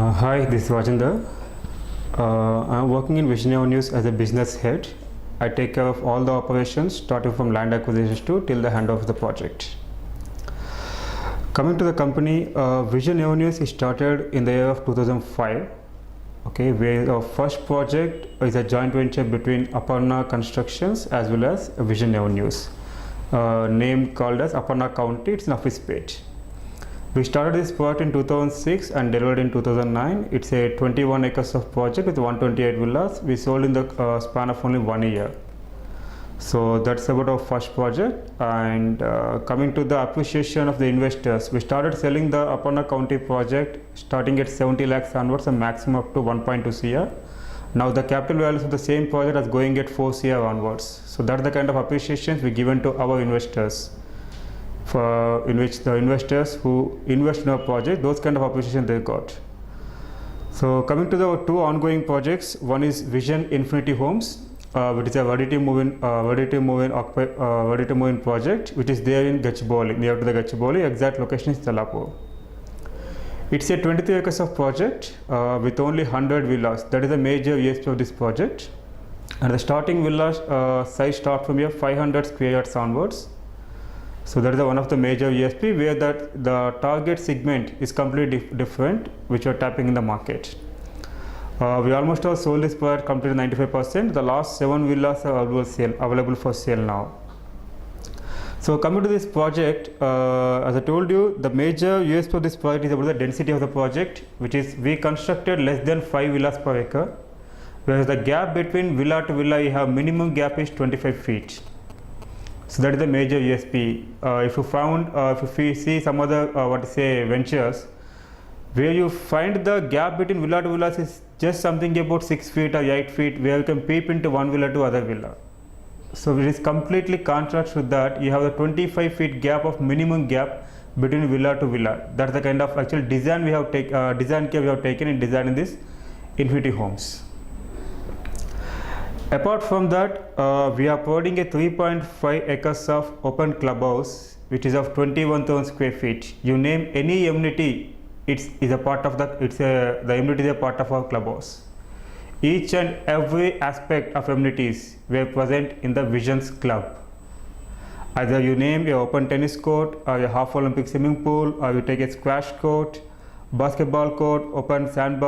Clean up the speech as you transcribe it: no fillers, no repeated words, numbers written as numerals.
Hi, this is Rajendra. I'm working in Vision News as a business head. I take care of all the operations starting from land acquisitions to till the handoff of the project. Coming to the company, Vision News is started in the year of 2005. Okay, where our first project is a joint venture between Aparna Constructions as well as Vision News, named called as Aparna County. It's an office page. We started this project in 2006 and delivered in 2009. It's a 21 acres of project with 128 villas. We sold in the span of only 1 year. So that's about our first project. And coming to the appreciation of the investors, we started selling the Aparna County project starting at 70 lakhs onwards and maximum up to 1.2 CR. Now the capital values of the same project is going at 4 CR onwards. So that's the kind of appreciations we given to our investors. In which the investors who invest in our project, those kind of appreciation they got. So coming to the two ongoing projects, one is Vision Infinity Homes, which is a ready to move in project, which is there in Gachibowli, near to the Gachibowli. Exact location is Talapur. It's a 23 acres of project with only 100 villas. That is a major USP of this project. And the starting villa size start from here 500 square yards onwards. So that is one of the major USP, where the target segment is completely different, which we are tapping in the market. We almost have sold this project completely 95%. The last 7 villas are available for sale now. So coming to this project, as I told you, the major USP of this project is about the density of the project, which is we constructed less than 5 villas per acre, whereas the gap between villa to villa, you have minimum gap is 25 feet. So that is the major USP. If you see some other ventures, where you find the gap between villa to villas is just something about 6 feet or 8 feet, where you can peep into one villa to other villa. So it is completely contrast with that. You have the 25 feet gap of minimum gap between villa to villa. That's the kind of actual design we have taken in designing this Infinity Homes. Apart from that, we are providing a 3.5 acres of open clubhouse, which is of 21,000 square feet. You name any amenity, the amenity is a part of our clubhouse. Each and every aspect of amenities were present in the Visions Club. Either you name your open tennis court, or your half Olympic swimming pool, or you take a squash court, basketball court, open sandbar.